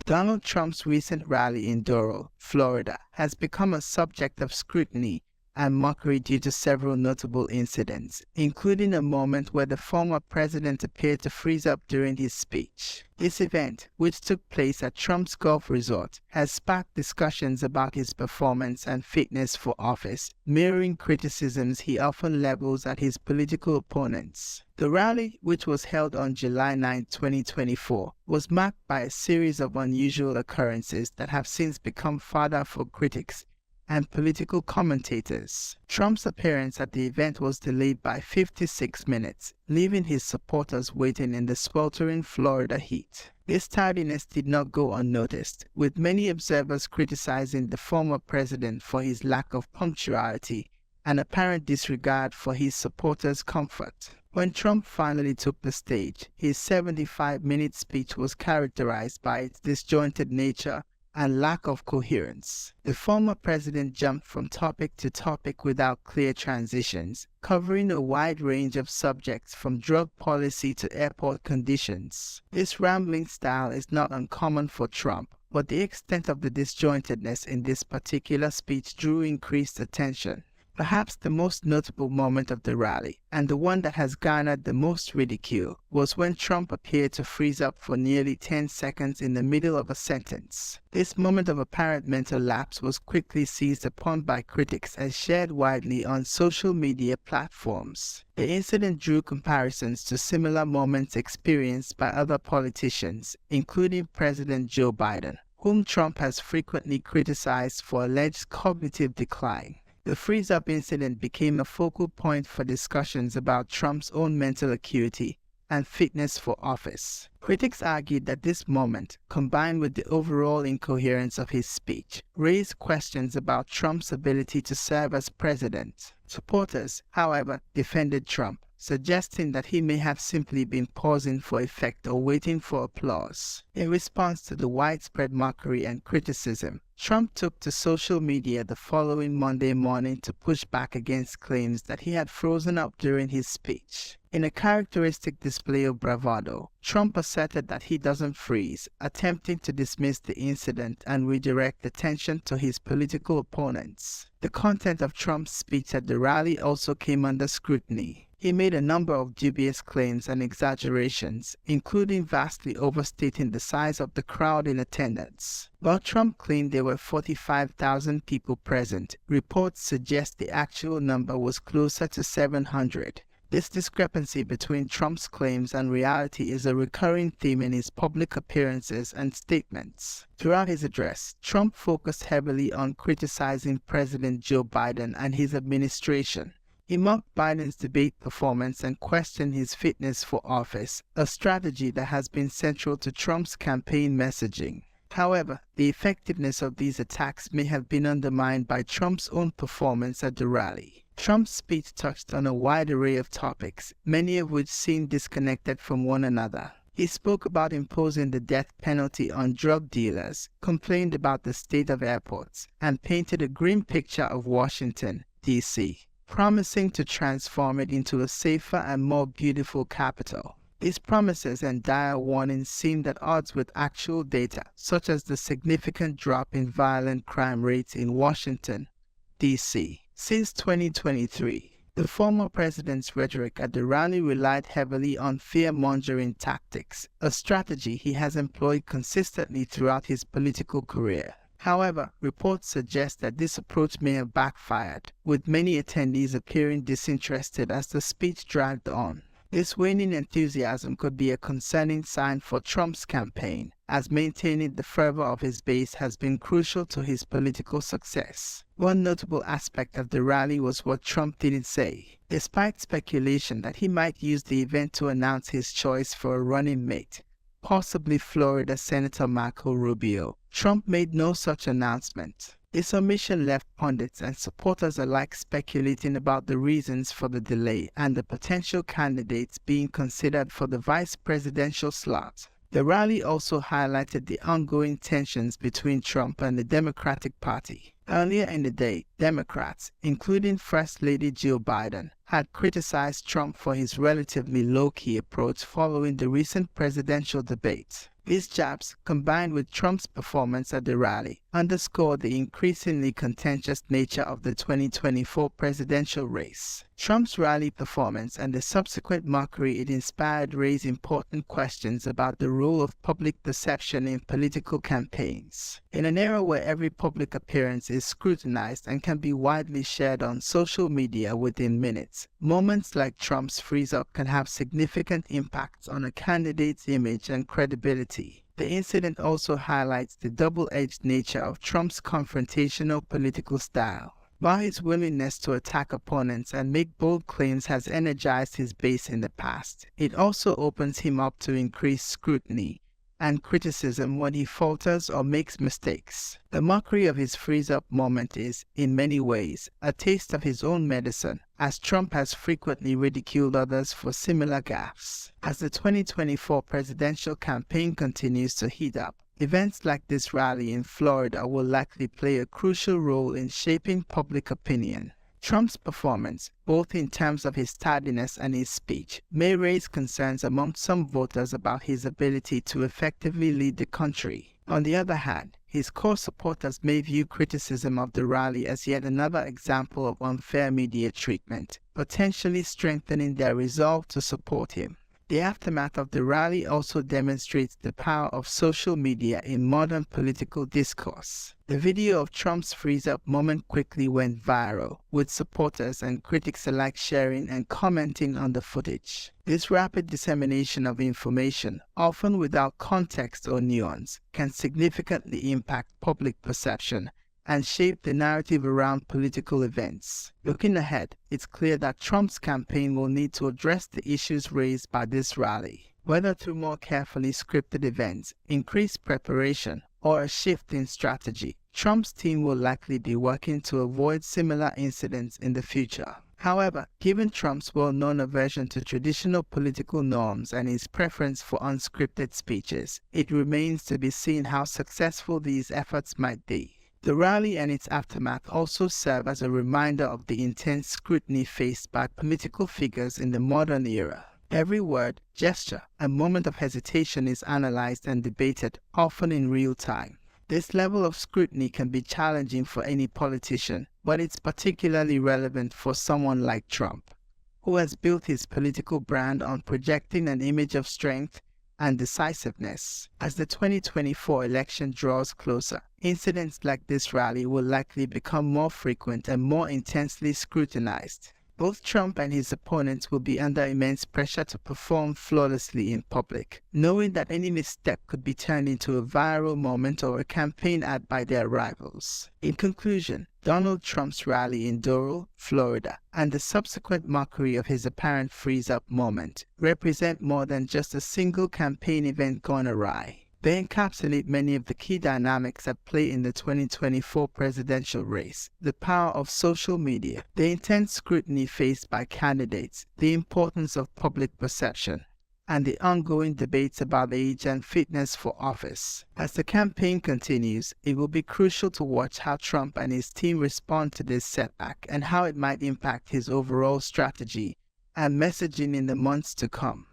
Donald Trump's recent rally in Doral, Florida, has become a subject of scrutiny and mockery due to several notable incidents, including a moment where the former president appeared to freeze up during his speech. This event, which took place at Trump's golf resort, has sparked discussions about his performance and fitness for office, mirroring criticisms he often levels at his political opponents. The rally, which was held on July 9, 2024, was marked by a series of unusual occurrences that have since become fodder for critics and political commentators. Trump's appearance at the event was delayed by 56 minutes, leaving his supporters waiting in the sweltering Florida heat. This tardiness did not go unnoticed, with many observers criticizing the former president for his lack of punctuality and apparent disregard for his supporters' comfort. When Trump finally took the stage, his 75-minute speech was characterized by its disjointed nature and lack of coherence. The former president jumped from topic to topic without clear transitions, covering a wide range of subjects from drug policy to airport conditions. This rambling style is not uncommon for Trump, but the extent of the disjointedness in this particular speech drew increased attention. Perhaps the most notable moment of the rally, and the one that has garnered the most ridicule, was when Trump appeared to freeze up for nearly 10 seconds in the middle of a sentence. This moment of apparent mental lapse was quickly seized upon by critics and shared widely on social media platforms. The incident drew comparisons to similar moments experienced by other politicians, including President Joe Biden, whom Trump has frequently criticized for alleged cognitive decline. The freeze-up incident became a focal point for discussions about Trump's own mental acuity and fitness for office. Critics argued that this moment, combined with the overall incoherence of his speech, raised questions about Trump's ability to serve as president. Supporters, however, defended Trump, suggesting that he may have simply been pausing for effect or waiting for applause. In response to the widespread mockery and criticism, Trump took to social media the following Monday morning to push back against claims that he had frozen up during his speech. In a characteristic display of bravado, Trump asserted that he doesn't freeze, attempting to dismiss the incident and redirect attention to his political opponents. The content of Trump's speech at the rally also came under scrutiny. He made a number of dubious claims and exaggerations, including vastly overstating the size of the crowd in attendance. While Trump claimed there were 45,000 people present, reports suggest the actual number was closer to 700. This discrepancy between Trump's claims and reality is a recurring theme in his public appearances and statements. Throughout his address, Trump focused heavily on criticizing President Joe Biden and his administration. He mocked Biden's debate performance and questioned his fitness for office, a strategy that has been central to Trump's campaign messaging. However, the effectiveness of these attacks may have been undermined by Trump's own performance at the rally. Trump's speech touched on a wide array of topics, many of which seemed disconnected from one another. He spoke about imposing the death penalty on drug dealers, complained about the state of airports, and painted a grim picture of Washington, D.C., promising to transform it into a safer and more beautiful capital. These promises and dire warnings seemed at odds with actual data, such as the significant drop in violent crime rates in Washington, D.C. Since 2023, the former president's rhetoric at the rally relied heavily on fear-mongering tactics, a strategy he has employed consistently throughout his political career. However, reports suggest that this approach may have backfired, with many attendees appearing disinterested as the speech dragged on. This waning enthusiasm could be a concerning sign for Trump's campaign, as maintaining the fervor of his base has been crucial to his political success. One notable aspect of the rally was what Trump didn't say. Despite speculation that he might use the event to announce his choice for a running mate, possibly Florida Senator Marco Rubio, Trump made no such announcement. This omission left pundits and supporters alike speculating about the reasons for the delay and the potential candidates being considered for the vice presidential slot. The rally also highlighted the ongoing tensions between Trump and the Democratic Party. Earlier in the day, Democrats, including First Lady Jill Biden, had criticized Trump for his relatively low-key approach following the recent presidential debate. These jabs, combined with Trump's performance at the rally, underscore the increasingly contentious nature of the 2024 presidential race. Trump's rally performance and the subsequent mockery it inspired raise important questions about the role of public perception in political campaigns. In an era where every public appearance is scrutinized and can be widely shared on social media within minutes, moments like Trump's freeze-up can have significant impacts on a candidate's image and credibility. The incident also highlights the double-edged nature of Trump's confrontational political style. While his willingness to attack opponents and make bold claims has energized his base in the past, it also opens him up to increased scrutiny and criticism when he falters or makes mistakes. The mockery of his freeze-up moment is, in many ways, a taste of his own medicine, as Trump has frequently ridiculed others for similar gaffes. As the 2024 presidential campaign continues to heat up, events like this rally in Florida will likely play a crucial role in shaping public opinion. Trump's performance, both in terms of his tardiness and his speech, may raise concerns among some voters about his ability to effectively lead the country. On the other hand, his core supporters may view criticism of the rally as yet another example of unfair media treatment, potentially strengthening their resolve to support him. The aftermath of the rally also demonstrates the power of social media in modern political discourse. The video of Trump's freeze-up moment quickly went viral, with supporters and critics alike sharing and commenting on the footage. This rapid dissemination of information, often without context or nuance, can significantly impact public perception and shape the narrative around political events. Looking ahead, it's clear that Trump's campaign will need to address the issues raised by this rally. Whether through more carefully scripted events, increased preparation, or a shift in strategy, Trump's team will likely be working to avoid similar incidents in the future. However, given Trump's well-known aversion to traditional political norms and his preference for unscripted speeches, it remains to be seen how successful these efforts might be. The rally and its aftermath also serve as a reminder of the intense scrutiny faced by political figures in the modern era. Every word, gesture, and moment of hesitation is analyzed and debated, often in real time. This level of scrutiny can be challenging for any politician, but it's particularly relevant for someone like Trump, who has built his political brand on projecting an image of strength and decisiveness. As the 2024 election draws closer, incidents like this rally will likely become more frequent and more intensely scrutinized. Both Trump and his opponents will be under immense pressure to perform flawlessly in public, knowing that any misstep could be turned into a viral moment or a campaign ad by their rivals. In conclusion, Donald Trump's rally in Doral, Florida, and the subsequent mockery of his apparent freeze-up moment represent more than just a single campaign event gone awry. They encapsulate many of the key dynamics at play in the 2024 presidential race: the power of social media, the intense scrutiny faced by candidates, the importance of public perception, and the ongoing debates about age and fitness for office. As the campaign continues, it will be crucial to watch how Trump and his team respond to this setback and how it might impact his overall strategy and messaging in the months to come.